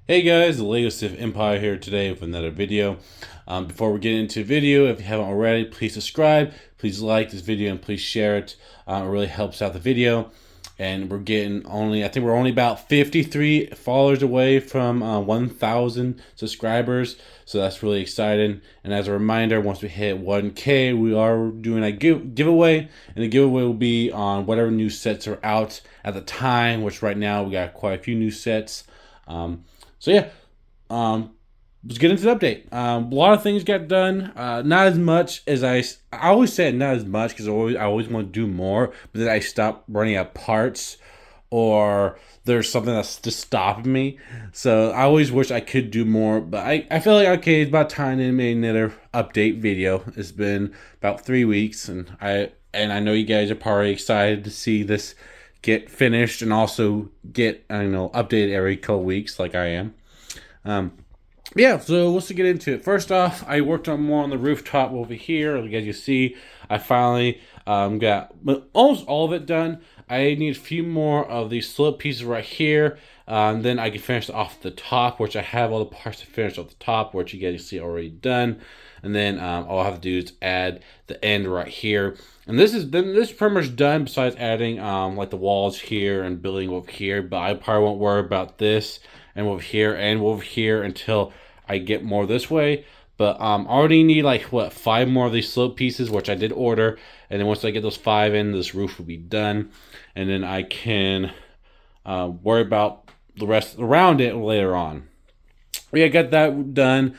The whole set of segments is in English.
Hey guys, the Lego Sith Empire here today with another video. Before we get into the video, if you haven't already, please subscribe, please like this video, and please share it. It really helps out the video. And we're getting I think we're only about 53 followers away from 1,000 subscribers. So that's really exciting. And as a reminder, once we hit 1K, we are doing a giveaway. And the giveaway will be on whatever new sets are out at the time, which right now we got quite a few new sets. So yeah, let's get into the update. A lot of things got done. Not as much as I always said, not as much because I always want to do more, but then I stop running out of parts, or there's something that's just stopping me. So I always wish I could do more, but I feel like okay, it's about time to make another update video. It's been about 3 weeks, and I know you guys are probably excited to see this get finished and also get updated every couple weeks like I am. Yeah, so let's get into it. First off, I worked on more on the rooftop over here. Like as you see, I finally got almost all of it done. I need a few more of these slip pieces right here. Then I can finish off the top, which I have all the parts to finish off the top, which you guys see already done. And then all I have to do is add the end right here. And this is pretty much done besides adding like the walls here and building over here. But I probably won't worry about this and over here until I get more this way. But already need like 5 more of these slope pieces, which I did order. And then once I get those 5 in, this roof will be done. And then I can worry about the rest around it later on. But yeah, got that done.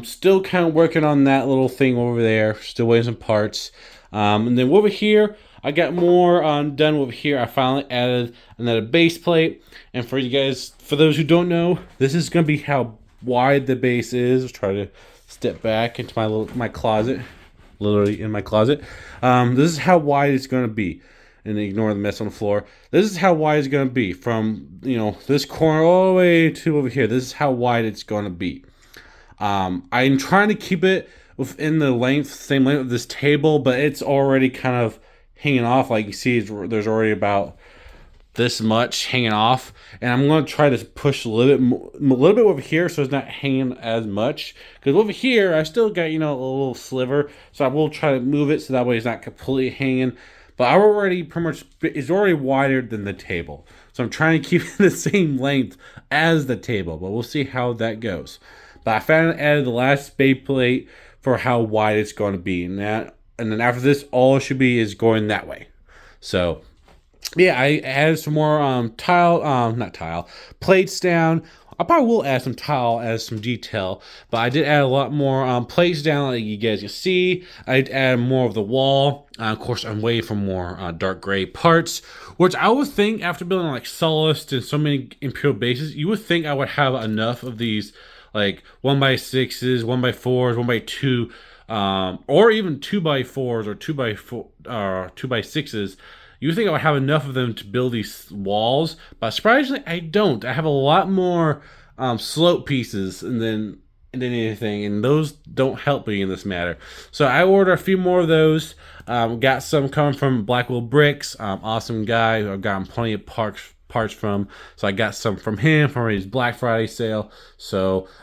Still kind of working on that little thing over there. Still waiting some parts. And then over here, I got more done over here. I finally added another base plate. And for you guys, for those who don't know, this is going to be how wide the base is. I'll try to step back into my closet. Literally in my closet. This is how wide it's going to be. And ignore the mess on the floor. This is how wide it's going to be from, this corner all the way to over here. This is how wide it's going to be. I'm trying to keep it within the same length of this table, but it's already kind of hanging off. Like you see, there's already about this much hanging off, and I'm going to try to push a little bit over here so it's not hanging as much, because over here I still got a little sliver, so I will try to move it so that way it's not completely hanging. But I already it's already wider than the table, so I'm trying to keep it the same length as the table, but we'll see how that goes. But I finally added the last base plate for how wide it's going to be, and then after this, all it should be is going that way. So yeah, I added some more plates down. I probably will add some tile as some detail, but I did add a lot more plates down, like you guys can see. I added more of the wall. Of course, I'm waiting for more dark gray parts, which I would think after building like Solist and so many Imperial bases, you would think I would have enough of these like 1x6s, 1x4s, 1x2, or even 2x4s or 2x6s. You think I would have enough of them to build these walls, but surprisingly, I don't. I have a lot more slope pieces than anything, and those don't help me in this matter. So I ordered a few more of those. Got some coming from Blackwell Bricks. Awesome guy who I've gotten plenty of parts from. So I got some from him from his Black Friday sale.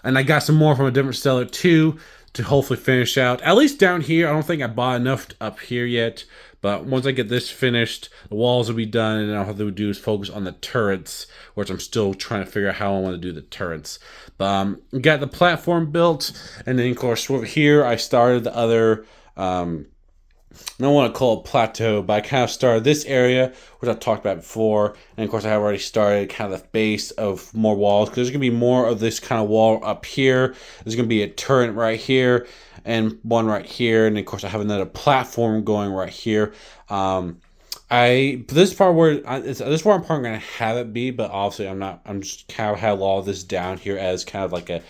And I got some more from a different seller too, to hopefully finish out. At least down here, I don't think I bought enough up here yet. But once I get this finished, the walls will be done, and all I have to do is focus on the turrets, which I'm still trying to figure out how I want to do the turrets. But got the platform built, and then of course over here I started the other, I don't want to call it plateau, but I kind of started this area, which I've talked about before. And of course I have already started kind of the base of more walls, because there's going to be more of this kind of wall up here. There's going to be a turret right here, and one right here, and of course I have another platform going right here. This part where I'm probably gonna have it be, but obviously I'm just kind of have all of this down here as kind of like a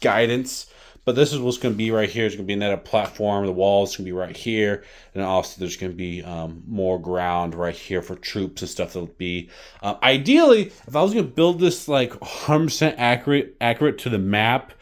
guidance. But this is what's going to be right here. It's going to be another platform. The walls going to be right here. And also there's going to be more ground right here for troops and stuff that'll be. Ideally, if I was going to build this like 100% accurate to the map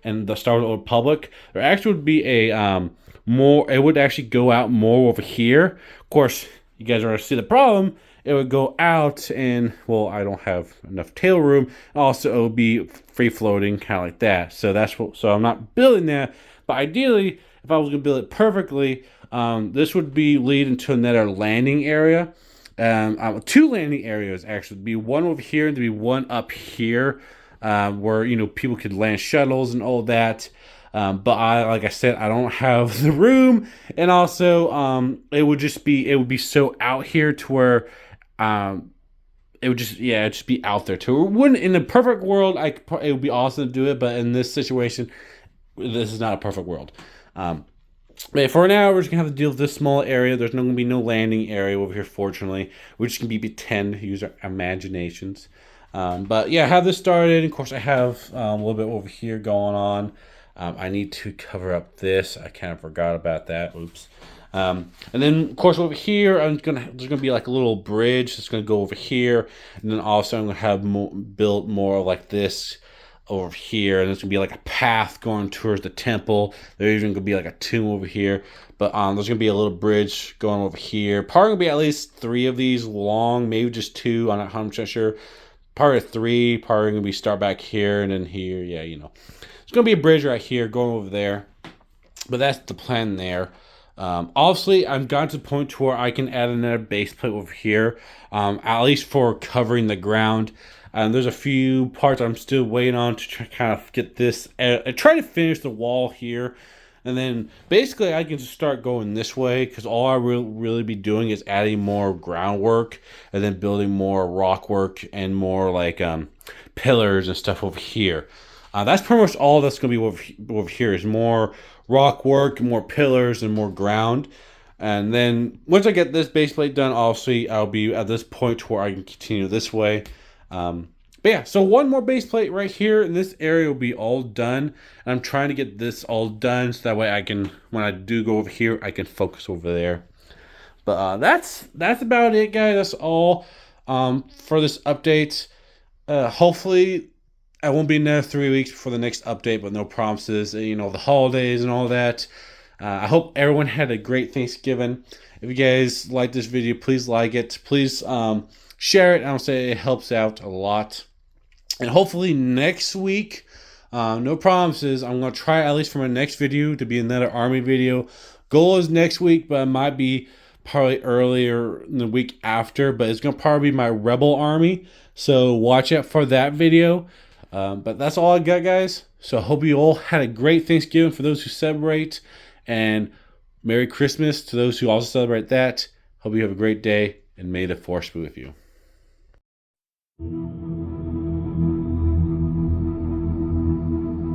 and the Star Wars Republic, there actually would be a it would actually go out more over here. Of course, you guys are going to see the problem it would go out, and well, I don't have enough tail room. Also, it would be free floating, kind of like that. So that's what. So I'm not building that. But ideally, if I was gonna build it perfectly, this would be leading to another landing area. Two landing areas actually. Be one over here and to be one up here, where people could land shuttles and all that. But like I said, I don't have the room, and also it would be so out here to where it would just be out there too. It wouldn't, in a perfect world, it would be awesome to do it, but in this situation, this is not a perfect world. But for now, we're just gonna have to deal with this small area. There's not gonna be no landing area over here, fortunately. We're just gonna pretend, use our imaginations. But yeah, I have this started. Of course, I have a little bit over here going on. I need to cover up this. I kind of forgot about that. Oops. And then, of course, over here, there's gonna be like a little bridge that's gonna go over here, and then also I'm gonna have built more like this over here, and there's gonna be like a path going towards the temple. There's even gonna be like a tomb over here, but there's gonna be a little bridge going over here. Probably gonna be at least 3 of these long, maybe just 2. I'm not 100% sure. Probably 3. Probably gonna be start back here and then here. Yeah, it's gonna be a bridge right here going over there, but that's the plan there. Obviously, I've gotten to the point to where I can add another base plate over here, at least for covering the ground. There's a few parts I'm still waiting on to kind of get this. Try to finish the wall here, and then basically I can just start going this way, because all I will really be doing is adding more groundwork and then building more rock work and more like pillars and stuff over here. That's pretty much all that's going to be over here is more rock work, more pillars, and more ground. And then once I get this base plate done, obviously I'll be at this point where I can continue this way. But yeah, so one more base plate right here, and this area will be all done. And I'm trying to get this all done so that way I can, when I do go over here, I can focus over there. But that's about it, guys. That's all for this update. Hopefully I won't be another 3 weeks before the next update, but no promises. The holidays and all that. I hope everyone had a great Thanksgiving. If you guys like this video, please like it. Please share it. I'll say it helps out a lot. And hopefully next week, no promises, I'm going to try at least for my next video to be another army video. Goal is next week, but it might be probably earlier in the week after. But it's going to probably be my rebel army. So watch out for that video. But that's all I got, guys. So I hope you all had a great Thanksgiving for those who celebrate. And Merry Christmas to those who also celebrate that. Hope you have a great day, and may the Force be with you.